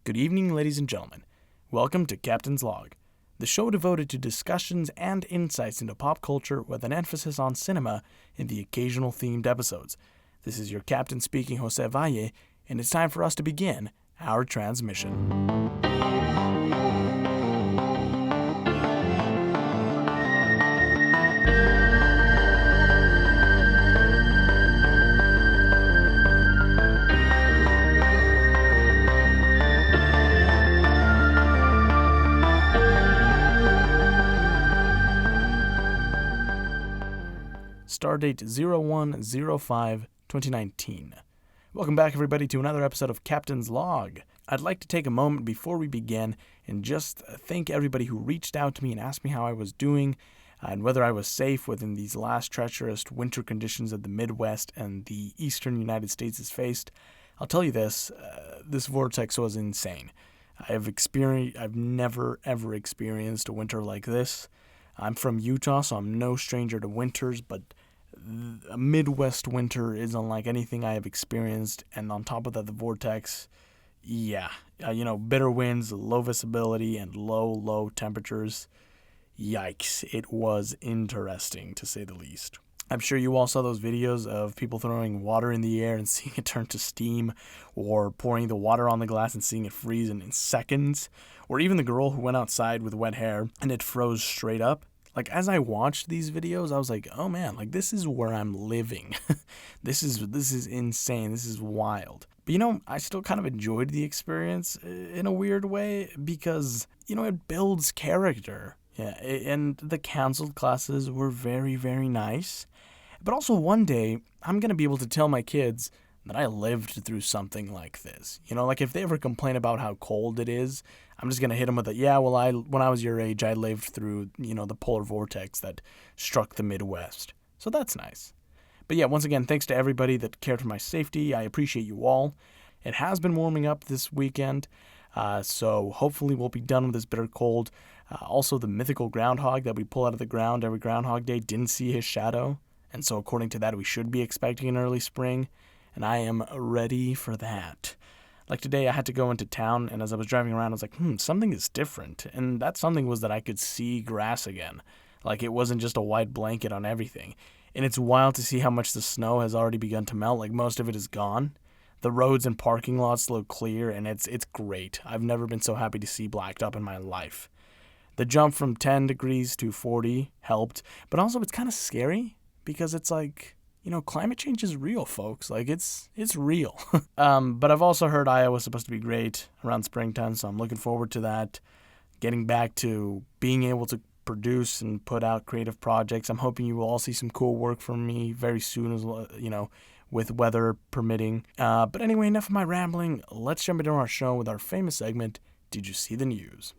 Good evening, ladies and gentlemen. Welcome to Captain's Log, the show devoted to discussions and insights into pop culture with an emphasis on cinema in the occasional themed episodes. This is your captain speaking, Jose Valle, and it's time for us to begin our transmission. Stardate 01/05/2019. Welcome back, everybody, to another episode of Captain's Log. I'd like to take a moment before we begin and just thank everybody who reached out to me and asked me how I was doing and whether I was safe within these last treacherous winter conditions that the Midwest and the eastern United States has faced. I'll tell you this, this vortex was insane. I've never ever experienced a winter like this. I'm from Utah, so I'm no stranger to winters, but a Midwest winter is unlike anything I have experienced, and on top of that, the vortex, bitter winds, low visibility, and low temperatures. Yikes, it was interesting, to say the least. I'm sure you all saw those videos of people throwing water in the air and seeing it turn to steam, or pouring the water on the glass and seeing it freeze in seconds, or even the girl who went outside with wet hair and it froze straight up. Like, as I watched these videos, I was like, oh man, like, this is where I'm living. This is insane. This is wild. But, I still kind of enjoyed the experience in a weird way because, it builds character. Yeah, and the canceled classes were very, very nice. But also one day, I'm going to be able to tell my kids that I lived through something like this. Like if they ever complain about how cold it is, I'm just going to hit them with when I was your age, I lived through, the polar vortex that struck the Midwest. So that's nice. But yeah, once again, thanks to everybody that cared for my safety. I appreciate you all. It has been warming up this weekend, so hopefully we'll be done with this bitter cold. Also, the mythical groundhog that we pull out of the ground every Groundhog Day didn't see his shadow, and so according to that, we should be expecting an early spring. And I am ready for that. Like today, I had to go into town, and as I was driving around, I was like, something is different. And that something was that I could see grass again. Like, it wasn't just a white blanket on everything. And it's wild to see how much the snow has already begun to melt. Like, most of it is gone. The roads and parking lots look clear, and it's great. I've never been so happy to see blacked up in my life. The jump from 10 degrees to 40 helped. But also, it's kind of scary, because it's like, climate change is real, folks. Like, it's real. But I've also heard Iowa's supposed to be great around springtime, so I'm looking forward to that. Getting back to being able to produce and put out creative projects. I'm hoping you will all see some cool work from me very soon, as with weather permitting. But anyway, enough of my rambling. Let's jump into our show with our famous segment, Did You See the News?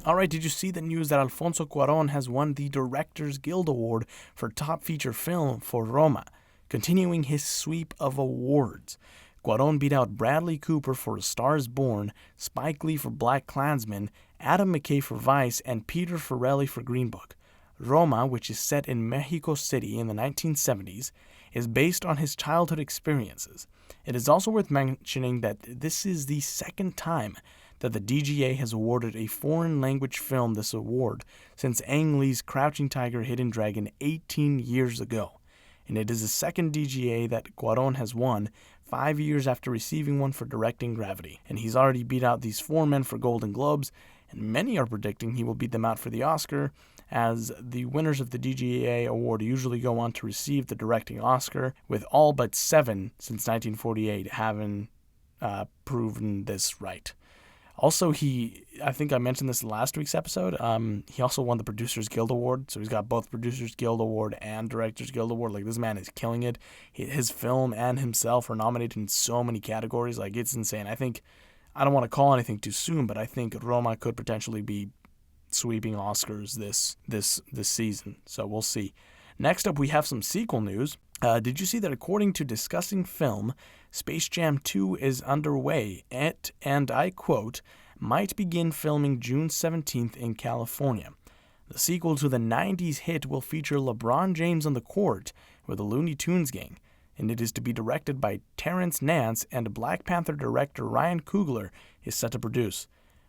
Alright, did you see the news that Alfonso Cuarón has won the Directors Guild Award for Top Feature Film for Roma, continuing his sweep of awards? Cuarón beat out Bradley Cooper for A Star Is Born, Spike Lee for BlacKkKlansman, Adam McKay for Vice, and Peter Farrelly for Green Book. Roma, which is set in Mexico City in the 1970s, is based on his childhood experiences. It is also worth mentioning that this is the second time that the DGA has awarded a foreign language film this award since Ang Lee's Crouching Tiger, Hidden Dragon 18 years ago. And it is the second DGA that Cuarón has won 5 years after receiving one for directing Gravity. And he's already beat out these four men for Golden Globes, and many are predicting he will beat them out for the Oscar, as the winners of the DGA award usually go on to receive the directing Oscar, with all but 7 since 1948 having proven this right. Also, I think I mentioned this in last week's episode, he also won the Producers Guild Award, so he's got both Producers Guild Award and Directors Guild Award. Like, this man is killing it. His film and himself are nominated in so many categories. Like, it's insane. I don't want to call anything too soon, but I think Roma could potentially be sweeping Oscars this season, so we'll see. Next up, we have some sequel news. Did you see that according to Discussing Film, Space Jam 2 is underway and I quote, might begin filming June 17th in California. The sequel to the 90s hit will feature LeBron James on the court with the Looney Tunes gang. and it is to be directed by Terrence Nance, and Black Panther director Ryan Coogler is set to produce.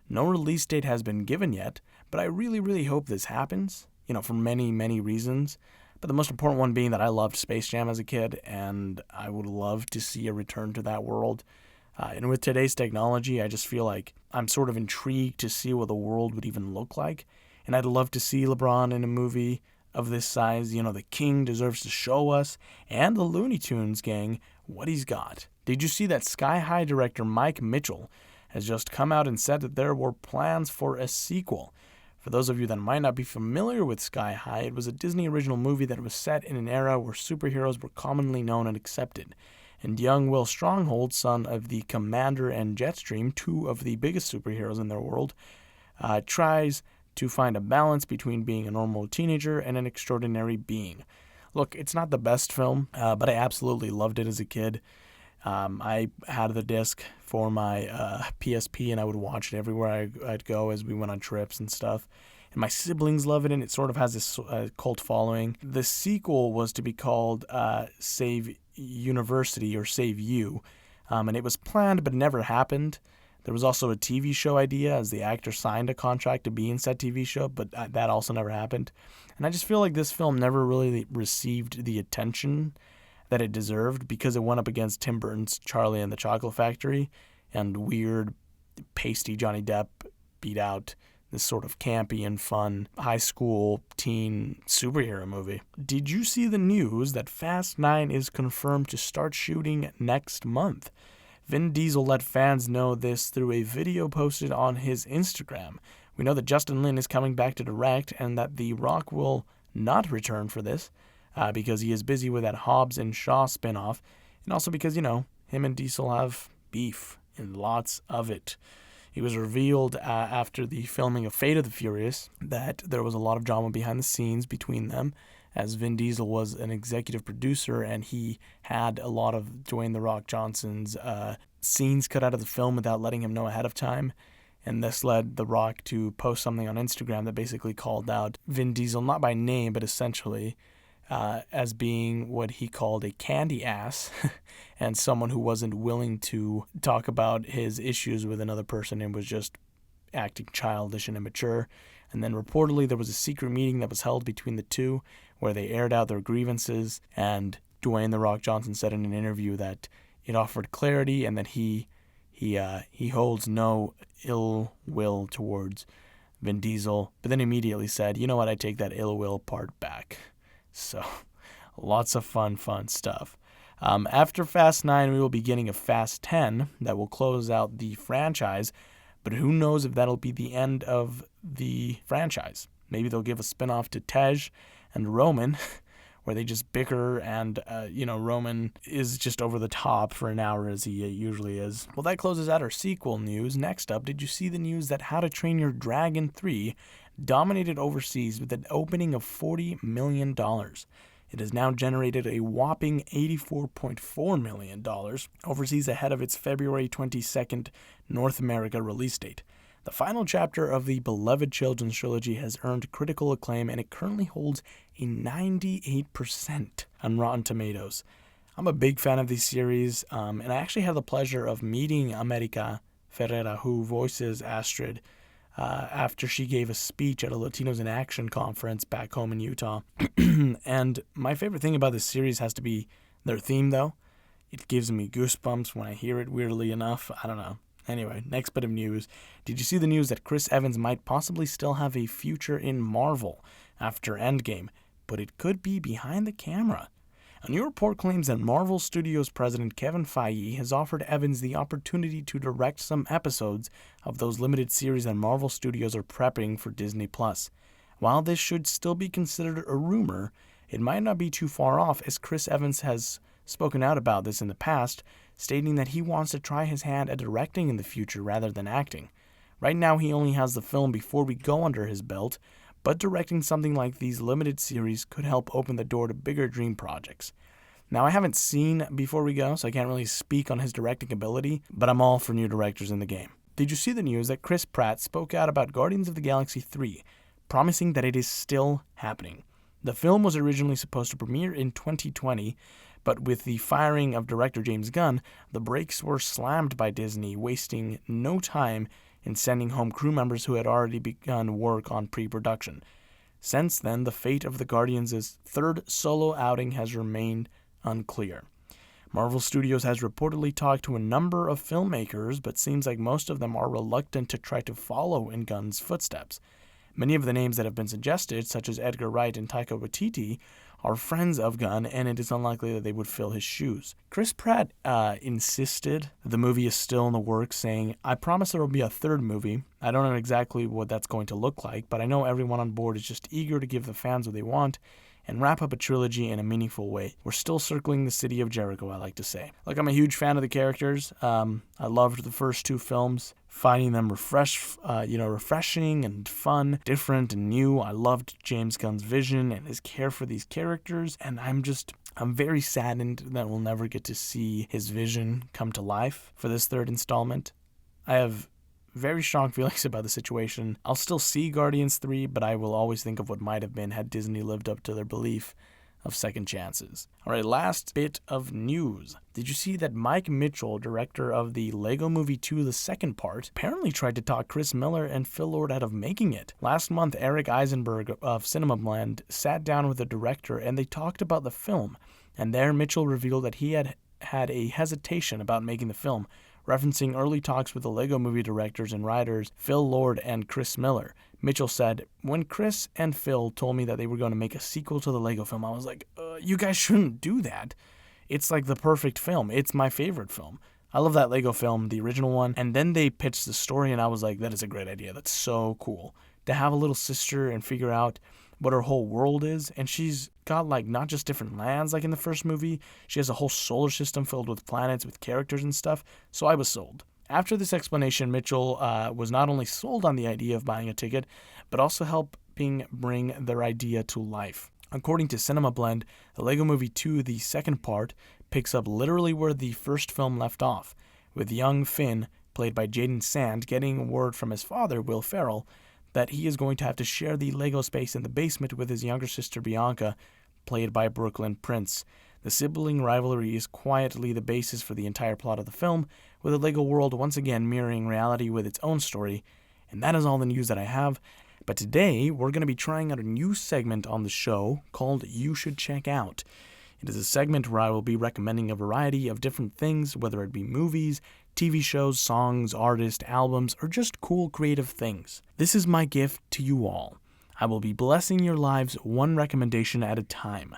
No release date has been given yet, but I really, really hope this happens, for many, many reasons. But the most important one being that I loved Space Jam as a kid, and I would love to see a return to that world. And with today's technology, I just feel like I'm sort of intrigued to see what the world would even look like. And I'd love to see LeBron in a movie of this size. The King deserves to show us, and the Looney Tunes gang, what he's got. Did you see that Sky High director Mike Mitchell has just come out and said that there were plans for a sequel? For those of you that might not be familiar with Sky High, it was a Disney original movie that was set in an era where superheroes were commonly known and accepted. And young Will Stronghold, son of the Commander and Jetstream, two of the biggest superheroes in their world, tries to find a balance between being a normal teenager and an extraordinary being. Look, it's not the best film, but I absolutely loved it as a kid. I had the disc for my PSP, and I would watch it everywhere I'd go as we went on trips and stuff. And my siblings love it, and it sort of has this cult following. The sequel was to be called Save University or Save You, and it was planned but never happened. There was also a TV show idea, as the actor signed a contract to be in said TV show, but that also never happened. And I just feel like this film never really received the attention that it deserved, because it went up against Tim Burton's Charlie and the Chocolate Factory, and weird, pasty Johnny Depp beat out this sort of campy and fun high school teen superhero movie. Did you see the news that Fast 9 is confirmed to start shooting next month? Vin Diesel let fans know this through a video posted on his Instagram. We know that Justin Lin is coming back to direct, and that The Rock will not return for this, because he is busy with that Hobbs and Shaw spinoff, and also because, him and Diesel have beef, and lots of it. It was revealed after the filming of Fate of the Furious that there was a lot of drama behind the scenes between them, as Vin Diesel was an executive producer, and he had a lot of Dwayne "The Rock" Johnson's scenes cut out of the film without letting him know ahead of time. And this led The Rock to post something on Instagram that basically called out Vin Diesel, not by name, but essentially as being what he called a candy ass and someone who wasn't willing to talk about his issues with another person and was just acting childish and immature. And then reportedly there was a secret meeting that was held between the two where they aired out their grievances, and Dwayne "The Rock" Johnson said in an interview that it offered clarity and that he holds no ill will towards Vin Diesel, but then immediately said, you know what, I take that ill will part back. So, lots of fun stuff. After Fast 9, we will be getting a Fast 10 that will close out the franchise, but who knows if that'll be the end of the franchise. Maybe they'll give a spinoff to Tej and Roman, where they just bicker and, Roman is just over the top for an hour as he usually is. Well, that closes out our sequel news. Next up, did you see the news that How to Train Your Dragon 3 dominated overseas with an opening of $40 million? It has now generated a whopping $84.4 million overseas ahead of its February 22nd North America release date. The final chapter of the beloved children's trilogy has earned critical acclaim, and it currently holds a 98% on Rotten Tomatoes. I'm a big fan of these series, and I actually had the pleasure of meeting America Ferrera, who voices Astrid, after she gave a speech at a Latinos in Action conference back home in Utah. And my favorite thing about this series has to be their theme, though. It gives me goosebumps when I hear it, weirdly enough. I don't know. Anyway, next bit of news. Did you see the news that Chris Evans might possibly still have a future in Marvel after Endgame, but it could be behind the camera? A new report claims that Marvel Studios president Kevin Feige has offered Evans the opportunity to direct some episodes of those limited series that Marvel Studios are prepping for Disney+. While this should still be considered a rumor, it might not be too far off, as Chris Evans has spoken out about this in the past, stating that he wants to try his hand at directing in the future rather than acting. Right now he only has the film Before We Go under his belt, but directing something like these limited series could help open the door to bigger dream projects. Now, I haven't seen Before We Go, so I can't really speak on his directing ability, but I'm all for new directors in the game. Did you see the news that Chris Pratt spoke out about Guardians of the Galaxy 3, promising that it is still happening? The film was originally supposed to premiere in 2020, But with the firing of director James Gunn, the brakes were slammed by Disney, wasting no time in sending home crew members who had already begun work on pre-production. Since then, the fate of the Guardians' third solo outing has remained unclear. Marvel Studios has reportedly talked to a number of filmmakers, but seems like most of them are reluctant to try to follow in Gunn's footsteps. Many of the names that have been suggested, such as Edgar Wright and Taika Waititi, are friends of Gunn, and it is unlikely that they would fill his shoes. Chris Pratt insisted the movie is still in the works, saying, "I promise there will be a third movie. I don't know exactly what that's going to look like, but I know everyone on board is just eager to give the fans what they want and wrap up a trilogy in a meaningful way. We're still circling the city of Jericho," I like to say. Like, I'm a huge fan of the characters. I loved the first two films, finding them refreshing and fun, different and new. I loved James Gunn's vision and his care for these characters, and I'm very saddened that we'll never get to see his vision come to life for this third installment. I have very strong feelings about the situation. I'll still see Guardians 3, but I will always think of what might have been had Disney lived up to their belief of second chances. Alright, last bit of news. Did you see that Mike Mitchell, director of the Lego Movie 2, the second part, apparently tried to talk Chris Miller and Phil Lord out of making it? Last month, Eric Eisenberg of Cinema Blend sat down with the director and they talked about the film, and there Mitchell revealed that he had a hesitation about making the film, referencing early talks with the Lego Movie directors and writers Phil Lord and Chris Miller. Mitchell said, "When Chris and Phil told me that they were going to make a sequel to the Lego film, I was like, you guys shouldn't do that. It's like the perfect film. It's my favorite film. I love that Lego film, the original one." And then they pitched the story, and I was like, that is a great idea. That's so cool. To have a little sister and figure out what her whole world is, and she's got like not just different lands like in the first movie, she has a whole solar system filled with planets with characters and stuff, so I was sold. After this explanation, Mitchell was not only sold on the idea of buying a ticket, but also helping bring their idea to life. According to Cinema Blend, the Lego Movie 2, the second part, picks up literally where the first film left off, with young Finn, played by Jaden Sand, getting word from his father, Will Ferrell, that he is going to have to share the Lego space in the basement with his younger sister Bianca, played by Brooklyn Prince. The sibling rivalry is quietly the basis for the entire plot of the film, with the Lego world once again mirroring reality with its own story. And that is all the news that I have. But today, we're going to be trying out a new segment on the show called You Should Check Out. It is a segment where I will be recommending a variety of different things, whether it be movies, TV shows, songs, artists, albums, or just cool creative things. This is my gift to you all. I will be blessing your lives one recommendation at a time.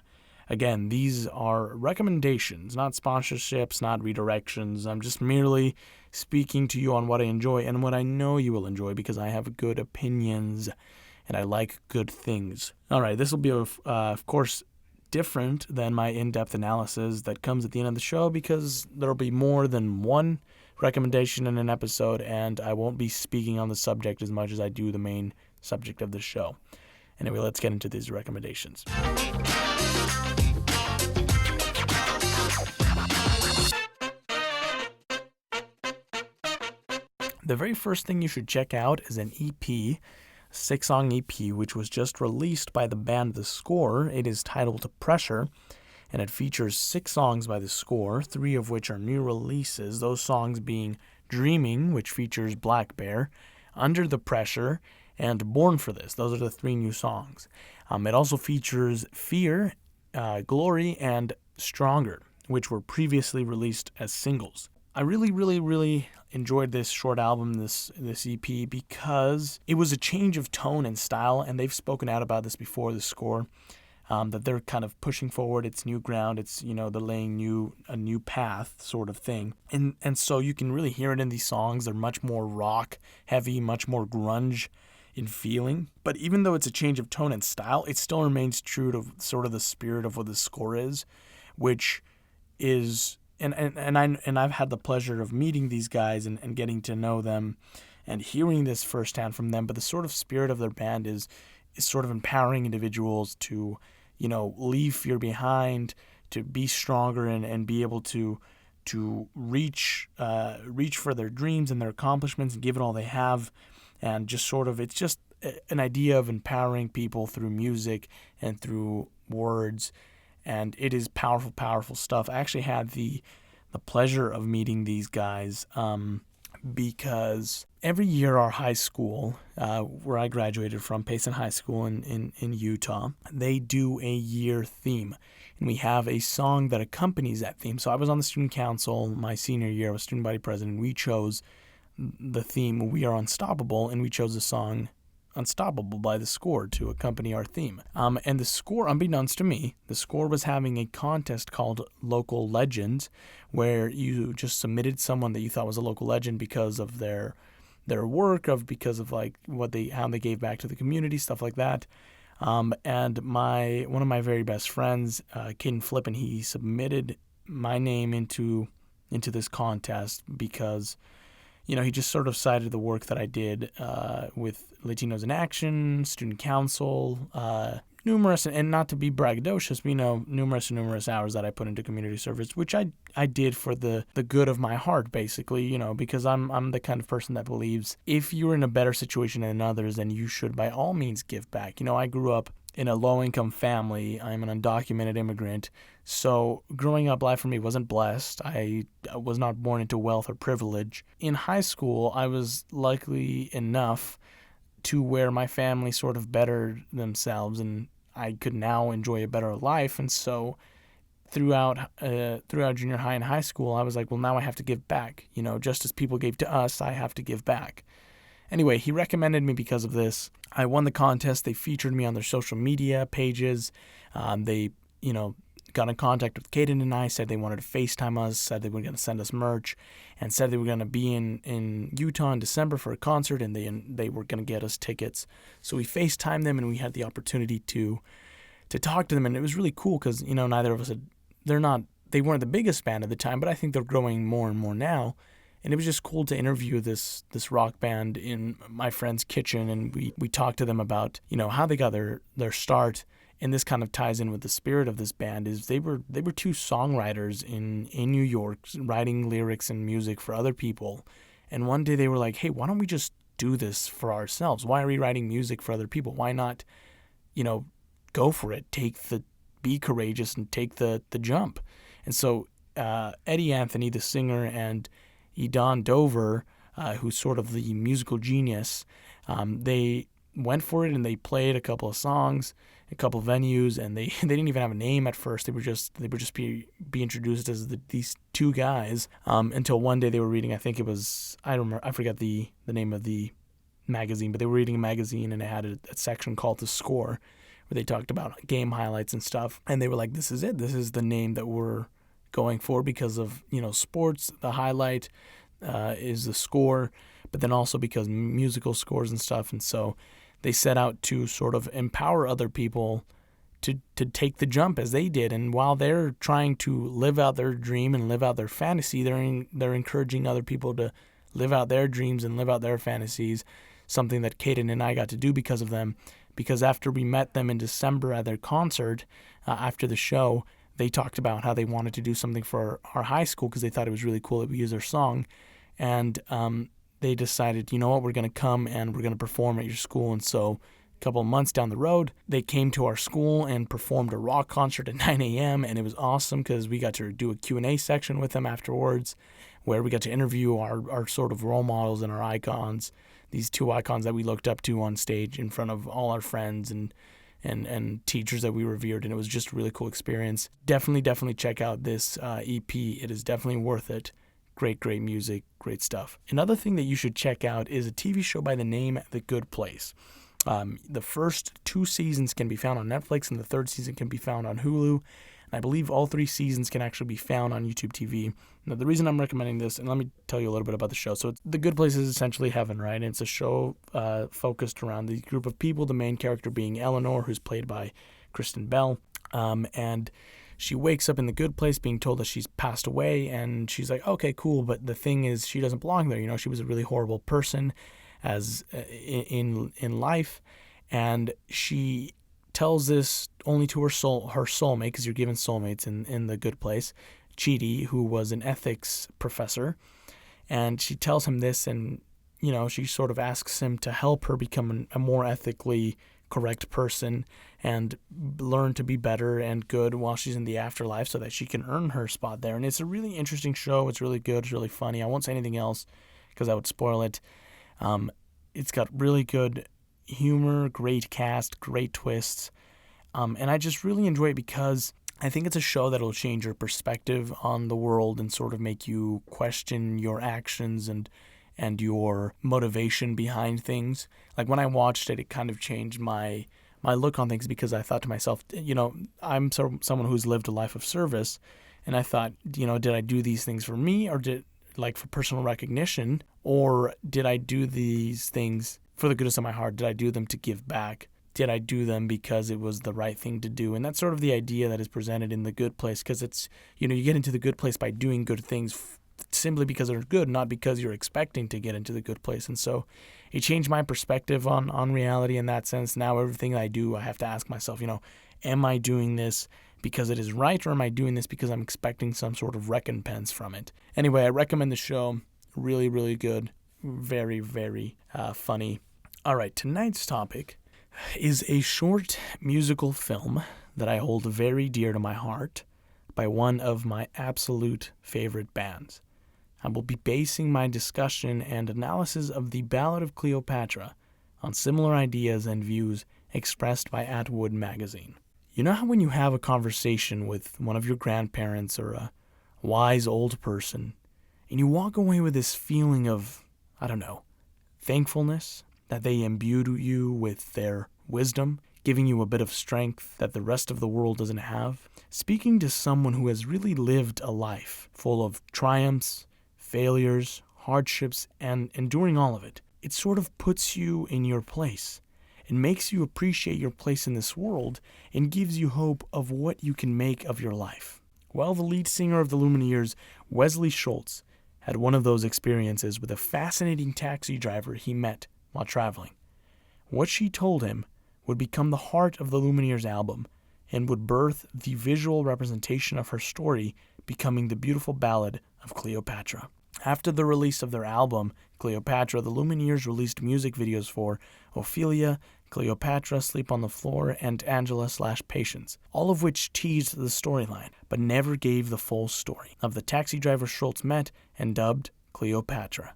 Again, these are recommendations, not sponsorships, not redirections. I'm just merely speaking to you on what I enjoy and what I know you will enjoy because I have good opinions and I like good things. Alright, this will be, of course, different than my in-depth analysis that comes at the end of the show because there will be more than one recommendation in an episode and I won't be speaking on the subject as much as I do the main subject of the show. Anyway, let's get into these recommendations. The very first thing you should check out is an EP, 6-song EP, which was just released by the band The Score. It is titled Pressure, and it features 6 songs by The Score, 3 of which are new releases, those songs being Dreaming, which features Black Bear, Under the Pressure, and Born for This. Those are the 3 new songs. It also features Fear, Glory, and Stronger, which were previously released as singles. I really enjoyed this short album, this EP, because it was a change of tone and style, and they've spoken out about this before, The Score, that they're kind of pushing forward its new ground. It's, they're laying a new path sort of thing. And so you can really hear it in these songs. They're much more rock heavy, much more grunge in feeling. But even though it's a change of tone and style, it still remains true to sort of the spirit of what The Score is, which is, and I've had the pleasure of meeting these guys and getting to know them and hearing this firsthand from them. But the sort of spirit of their band is sort of empowering individuals to, leave fear behind, to be stronger and be able to reach for their dreams and their accomplishments and give it all they have. And just sort of, it's just an idea of empowering people through music and through words. and it is powerful, powerful stuff. I actually had the pleasure of meeting these guys because every year our high school, where I graduated from, Payson High School in Utah, they do a year theme. And we have a song that accompanies that theme. So I was on the student council my senior year. I was student body president. We chose the theme, We Are Unstoppable, and we chose the song Unstoppable by The Score to accompany our theme. And the Score, unbeknownst to me, the Score was having a contest called Local Legends, where you just submitted someone that you thought was a local legend because of their work, because of like how they gave back to the community, stuff like that. And one of my very best friends, Caden Flippin, he submitted my name into this contest because, he just sort of cited the work that I did with Latinos in Action, Student Council, numerous, and not to be braggadocious, but, numerous hours that I put into community service, which I did for the good of my heart, basically, because I'm the kind of person that believes if you're in a better situation than others, then you should by all means give back. I grew up in a low-income family. I'm an undocumented immigrant. So growing up, life for me wasn't blessed. I was not born into wealth or privilege. In high school, I was lucky enough to where my family sort of bettered themselves and I could now enjoy a better life. And so throughout junior high and high school, I was like, well, now I have to give back. Just as people gave to us, I have to give back. Anyway, he recommended me because of this. I won the contest. They featured me on their social media pages. They, got in contact with Caden and I, said they wanted to FaceTime us, said they were going to send us merch, and said they were going to be in Utah in December for a concert, and they were going to get us tickets. So we FaceTimed them, and we had the opportunity to talk to them, and it was really cool because, neither of us they weren't the biggest band at the time, but I think they're growing more and more now. And it was just cool to interview this rock band in my friend's kitchen, and we talked to them about, how they got their start. And this kind of ties in with the spirit of this band. Is they were two songwriters in New York, writing lyrics and music for other people. And one day they were like, hey, why don't we just do this for ourselves? Why are we writing music for other people? Why not, go for it? Be courageous and take the jump. And so Eddie Anthony, the singer, and Edon Dover, who's sort of the musical genius, they went for it and they played a couple of songs, a couple of venues, and they didn't even have a name at first. They were just be introduced as these two guys until one day they were reading, I think it was, I forgot the name of the magazine, but they were reading a magazine and it had a section called The Score where they talked about game highlights and stuff, and they were like, this is it. This is the name that we're going for because of, sports. The highlight is the score, but then also because musical scores and stuff. And so they set out to sort of empower other people to take the jump as they did. And while they're trying to live out their dream and live out their fantasy, they're encouraging other people to live out their dreams and live out their fantasies, something that Caden and I got to do because of them. Because after we met them in December at their concert, after the show, they talked about how they wanted to do something for our high school because they thought it was really cool that we use their song. And they decided, you know what, we're going to come and we're going to perform at your school. And so a couple of months down the road, they came to our school and performed a rock concert at 9 a.m. And it was awesome because we got to do a Q&A section with them afterwards where we got to interview our sort of role models and our icons, these two icons that we looked up to on stage in front of all our friends and teachers that we revered. And it was just a really cool experience. Definitely check out this EP. It is definitely worth it. Great music, great stuff. Another thing that you should check out is a TV show by the name The Good Place. The first 2 seasons can be found on Netflix, and the third season can be found on Hulu. And I believe all 3 seasons can actually be found on YouTube TV. Now, the reason I'm recommending this, and let me tell you a little bit about the show. So The Good Place is essentially heaven, right? And it's a show focused around the group of people, the main character being Eleanor, who's played by Kristen Bell. And she wakes up in the good place being told that she's passed away, and she's like, okay, cool, but the thing is she doesn't belong there. She was a really horrible person as in life, and she tells this only to her soulmate, because you're given soulmates in the good place, Chidi, who was an ethics professor, and she tells him this, and she sort of asks him to help her become a more ethically correct person and learn to be better and good while she's in the afterlife so that she can earn her spot there. And it's a really interesting show. It's really good. It's really funny. I won't say anything else because I would spoil it. It's got really good humor, great cast, great twists. And I just really enjoy it because I think it's a show that'll change your perspective on the world and sort of make you question your actions and your motivation behind things. Like when I watched it, it kind of changed my look on things because I thought to myself, I'm someone who's lived a life of service, and I thought, did I do these things for me, or for personal recognition, or did I do these things for the goodness of my heart? Did I do them to give back? Did I do them because it was the right thing to do? And that's sort of the idea that is presented in The Good Place, because it's, you get into the good place by doing good things simply because they're good, not because you're expecting to get into the good place. And so it changed my perspective on reality in that sense. Now everything I do, I have to ask myself, am I doing this because it is right, or am I doing this because I'm expecting some sort of recompense from it? Anyway, I recommend the show. Really, really good. Very, very funny. All right, tonight's topic is a short musical film that I hold very dear to my heart by one of my absolute favorite bands. I will be basing my discussion and analysis of the Ballad of Cleopatra on similar ideas and views expressed by Atwood magazine. You know how when you have a conversation with one of your grandparents or a wise old person, and you walk away with this feeling of, thankfulness, that they imbued you with their wisdom, giving you a bit of strength that the rest of the world doesn't have? Speaking to someone who has really lived a life full of triumphs, failures, hardships, and enduring all of it, it sort of puts you in your place. It makes you appreciate your place in this world and gives you hope of what you can make of your life. Well, the lead singer of the Lumineers, Wesley Schultz, had one of those experiences with a fascinating taxi driver he met while traveling. What she told him would become the heart of the Lumineers album and would birth the visual representation of her story, becoming the beautiful Ballad of Cleopatra. After the release of their album, Cleopatra, the Lumineers released music videos for Ophelia, Cleopatra, Sleep on the Floor, and Angela/Patience, all of which teased the storyline, but never gave the full story of the taxi driver Schultz met and dubbed Cleopatra.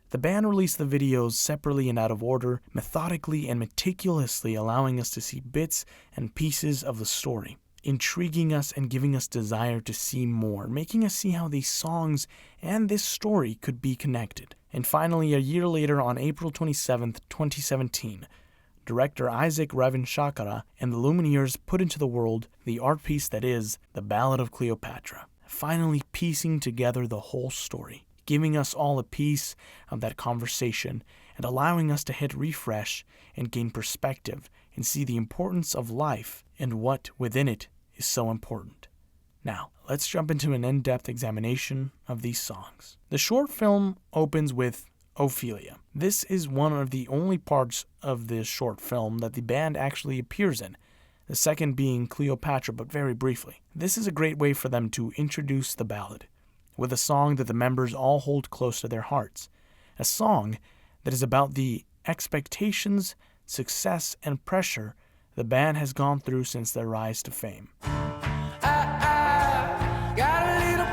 The band released the videos separately and out of order, methodically and meticulously, allowing us to see bits and pieces of the story, intriguing us and giving us desire to see more, making us see how these songs and this story could be connected. And finally, a year later, on April 27th, 2017, director Isaac Ravinshakara and the Lumineers put into the world the art piece that is The Ballad of Cleopatra, finally piecing together the whole story, giving us all a piece of that conversation and allowing us to hit refresh and gain perspective and see the importance of life and what within it is so important. Now, let's jump into an in-depth examination of these songs. The short film opens with Ophelia. This is one of the only parts of this short film that the band actually appears in, the second being Cleopatra, but very briefly. This is a great way for them to introduce the ballad, with a song that the members all hold close to their hearts, a song that is about the expectations, success, and pressure the band has gone through since their rise to fame. I got a little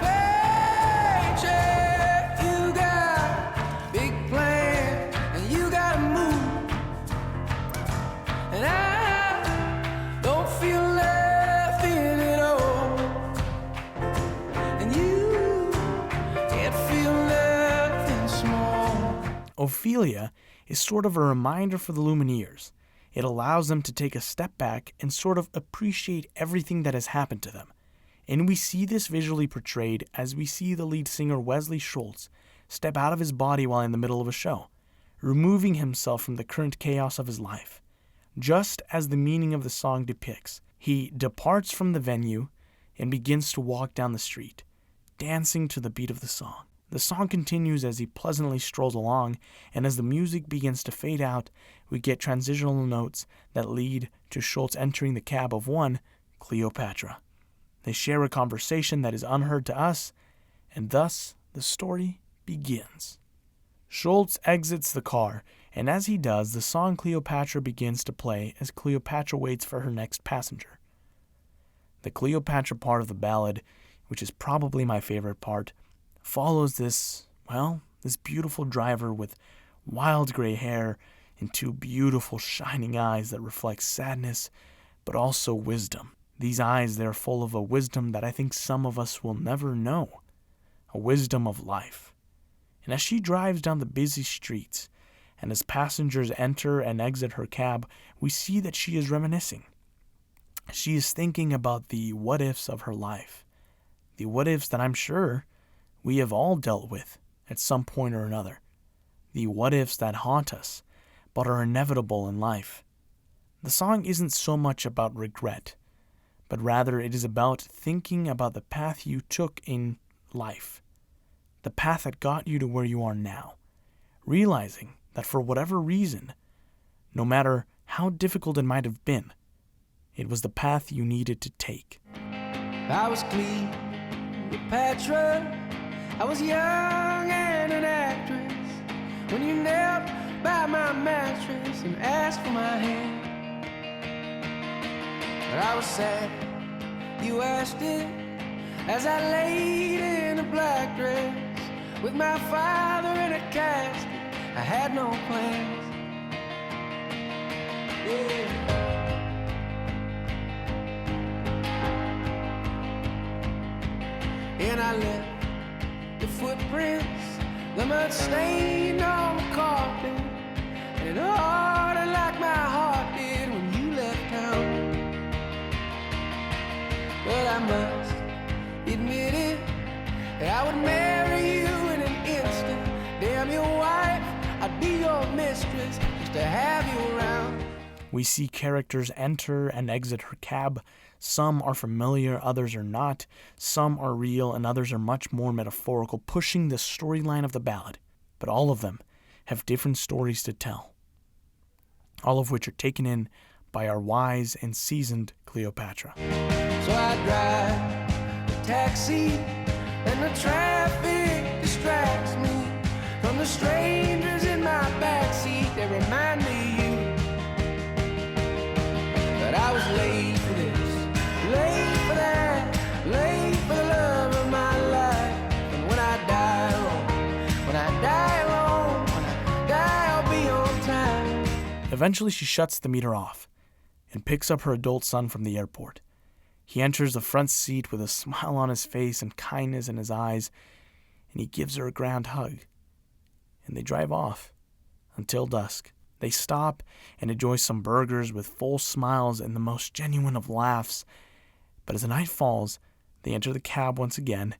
paycheck, you got big plans, and you gotta move, and I don't feel left in it all, and you can't feel left in small. Ophelia is sort of a reminder for the Lumineers. It allows them to take a step back and sort of appreciate everything that has happened to them. And we see this visually portrayed as we see the lead singer Wesley Schultz step out of his body while in the middle of a show, removing himself from the current chaos of his life. Just as the meaning of the song depicts, he departs from the venue and begins to walk down the street, dancing to the beat of the song. The song continues as he pleasantly strolls along, and as the music begins to fade out, we get transitional notes that lead to Schultz entering the cab of one, Cleopatra. They share a conversation that is unheard to us, and thus the story begins. Schultz exits the car And as he does, the song Cleopatra begins to play as Cleopatra waits for her next passenger. The Cleopatra part of the ballad, which is probably my favorite part, follows this beautiful driver with wild gray hair and two beautiful shining eyes that reflect sadness, but also wisdom. These eyes, they're full of a wisdom that I think some of us will never know, a wisdom of life. And as she drives down the busy streets, and as passengers enter and exit her cab, we see that she is reminiscing. She is thinking about the what-ifs of her life, the what-ifs that I'm sure we have all dealt with at some point or another, the what-ifs that haunt us, but are inevitable in life. The song isn't so much about regret, but rather it is about thinking about the path you took in life, the path that got you to where you are now, realizing that for whatever reason, no matter how difficult it might have been, it was the path you needed to take. I was Cleopatra, I was young and an actress, when you knelt by my mattress and asked for my hand. But I was sad, you asked it, as I laid in a black dress, with my father in a casket. I had no plans. Yeah. And I left the footprints, the mud stained on the carpet, and it hardened like my heart did when you left town. But I must admit it, that I would marry you in an instant. Damn your wife, I'd be your mistress just to have you around. We see characters enter and exit her cab. Some are familiar, others are not. Some are real, and others are much more metaphorical, pushing the storyline of the ballad. But all of them have different stories to tell, all of which are taken in by our wise and seasoned Cleopatra. So I drive a taxi, and the traffic distracts me from the strangers in my backseat. They remind me of you. But I was late for this, late for that, late for the love of my life. And when I die alone, when I die alone, when I die, I'll be on time. Eventually she shuts the meter off and picks up her adult son from the airport. He enters the front seat with a smile on his face and kindness in his eyes, and he gives her a grand hug. And they drive off until dusk. They stop and enjoy some burgers with full smiles and the most genuine of laughs. But as the night falls, they enter the cab once again,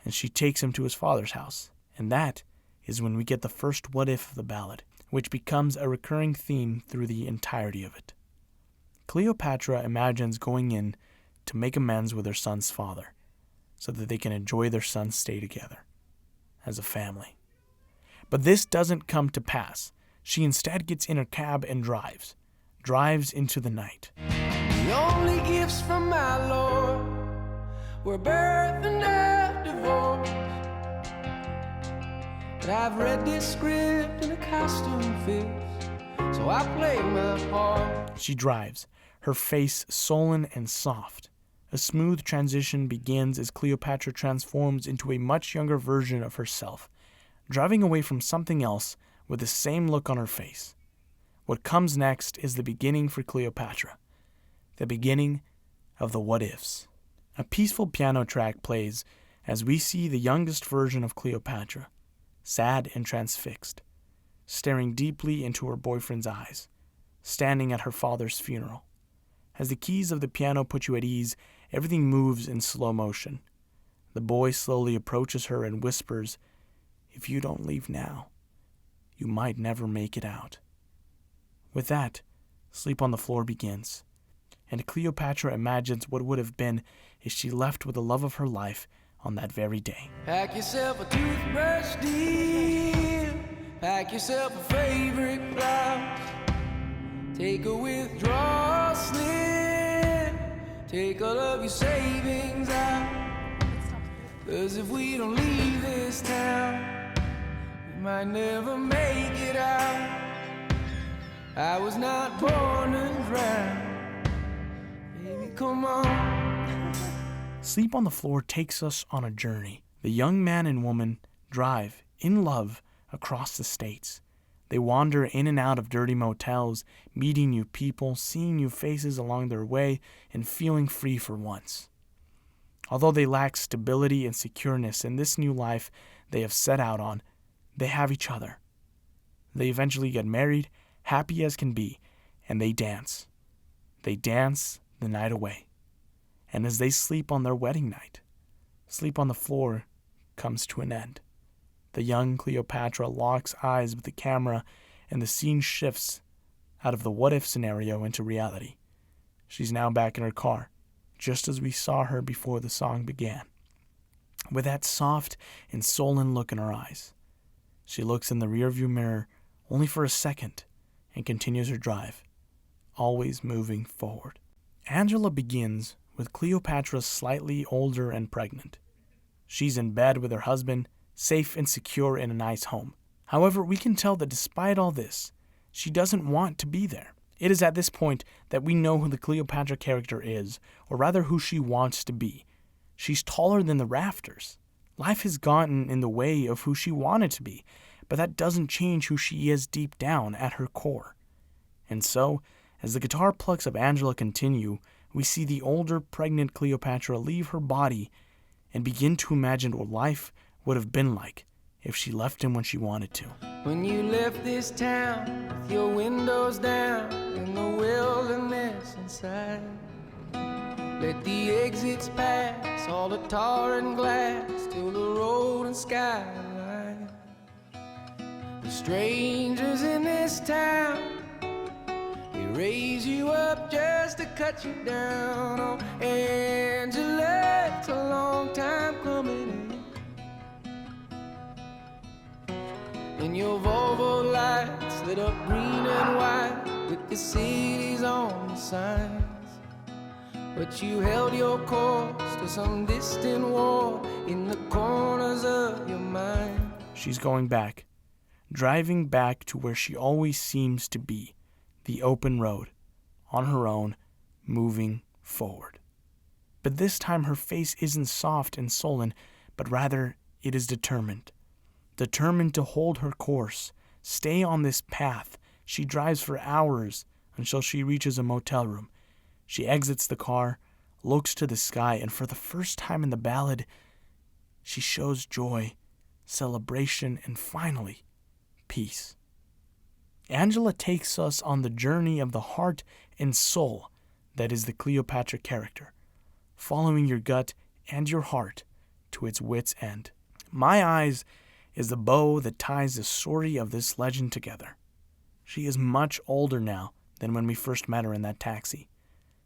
and she takes him to his father's house. And that is when we get the first what-if of the ballad, which becomes a recurring theme through the entirety of it. Cleopatra imagines going in to make amends with her son's father, so that they can enjoy their son's stay together as a family. But this doesn't come to pass. She instead gets in her cab and drives into the night. The only gifts from my Lord were birth and a divorce. But I've read this script and a costume fits, so I play my part. She drives, her face sullen and soft. A smooth transition begins as Cleopatra transforms into a much younger version of herself, driving away from something else with the same look on her face. What comes next is the beginning for Cleopatra, the beginning of the what-ifs. A peaceful piano track plays as we see the youngest version of Cleopatra, sad and transfixed, staring deeply into her boyfriend's eyes, standing at her father's funeral. As the keys of the piano put you at ease, everything moves in slow motion. The boy slowly approaches her and whispers, "If you don't leave now, you might never make it out." With that, sleep on the floor begins, and Cleopatra imagines what would have been if she left with the love of her life on that very day. Pack yourself a toothbrush, dear. Pack yourself a favorite blouse. Take a withdrawal slip. Take all of your savings out. 'Cause if we don't leave this town, we might never make it out. I was not born to drown. Baby, come on. Sleep on the Floor takes us on a journey. The young man and woman drive, in love, across the states. They wander in and out of dirty motels, meeting new people, seeing new faces along their way, and feeling free for once. Although they lack stability and secureness in this new life they have set out on, they have each other. They eventually get married, happy as can be, and they dance. They dance the night away. And as they sleep on their wedding night, Sleep on the Floor comes to an end. The young Cleopatra locks eyes with the camera, and the scene shifts out of the what-if scenario into reality. She's now back in her car, just as we saw her before the song began, with that soft and sullen look in her eyes. She looks in the rearview mirror only for a second and continues her drive, always moving forward. Angela begins with Cleopatra slightly older and pregnant. She's in bed with her husband, safe and secure in a nice home. However, we can tell that despite all this, she doesn't want to be there. It is at this point that we know who the Cleopatra character is, or rather who she wants to be. She's taller than the rafters. Life has gotten in the way of who she wanted to be, but that doesn't change who she is deep down at her core. And so, as the guitar plucks of Angela continue, we see the older, pregnant Cleopatra leave her body and begin to imagine what life would have been like if she left him when she wanted to. When you left this town with your windows down in the wilderness inside, let the exits pass, all the tar and glass, till the road and sky align. The strangers in this town, they raise you up just to cut you down. Oh, Angela, it's a long time coming in your Volvo lights lit up green and white with the cities on the signs. But you held your course to some distant war in the corners of your mind. She's going back, driving back to where she always seems to be, the open road, on her own, moving forward. But this time her face isn't soft and sullen, but rather it is determined. Determined to hold her course, stay on this path. She drives for hours until she reaches a motel room. She exits the car, looks to the sky, and for the first time in the ballad, she shows joy, celebration, and finally, peace. Angela takes us on the journey of the heart and soul that is the Cleopatra character, following your gut and your heart to its wit's end. My Eyes is the bow that ties the story of this legend together. She is much older now than when we first met her in that taxi.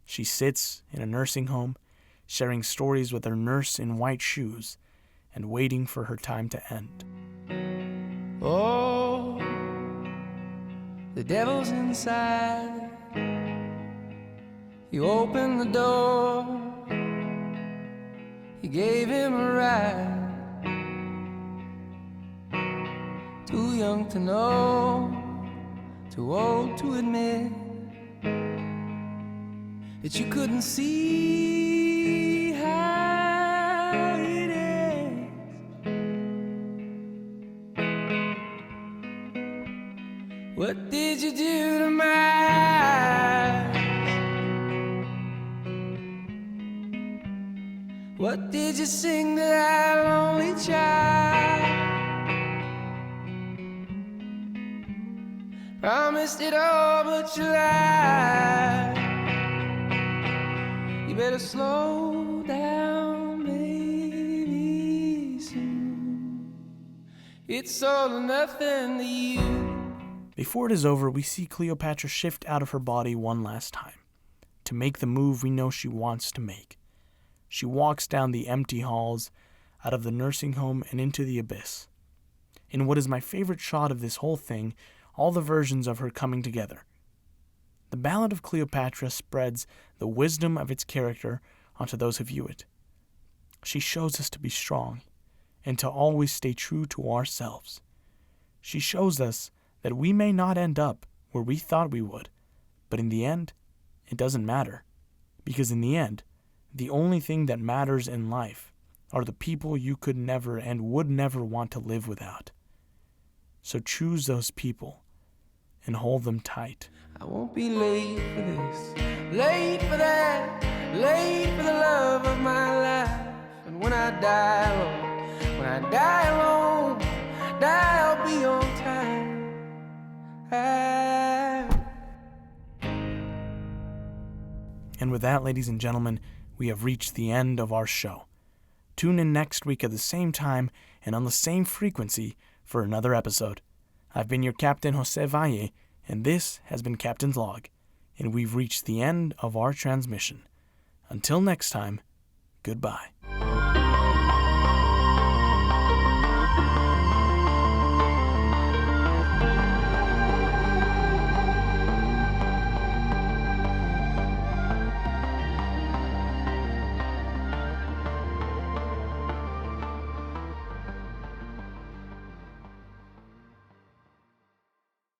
She sits in a nursing home, sharing stories with her nurse in white shoes, and waiting for her time to end. Oh, the devil's inside. You opened the door, you gave him a ride. Too young to know, too old to admit that you couldn't see how it is. What did you do to my eyes? What did you sing to that lonely child? Promised it all, but you lied. You better slow down, baby, soon. It's all or nothing to you. Before it is over, we see Cleopatra shift out of her body one last time, to make the move we know she wants to make. She walks down the empty halls, out of the nursing home and into the abyss. In what is my favorite shot of this whole thing, all the versions of her coming together. The Ballad of Cleopatra spreads the wisdom of its character onto those who view it. She shows us to be strong and to always stay true to ourselves. She shows us that we may not end up where we thought we would. But in the end, it doesn't matter. Because in the end, the only thing that matters in life are the people you could never and would never want to live without. So choose those people and hold them tight. I won't be late for this, late for that, late for the love of my life. And when I die alone, I'll be on time. And with that, ladies and gentlemen, we have reached the end of our show. Tune in next week at the same time and on the same frequency for another episode. I've been your Captain Jose Valle, and this has been Captain's Log, and we've reached the end of our transmission. Until next time, goodbye.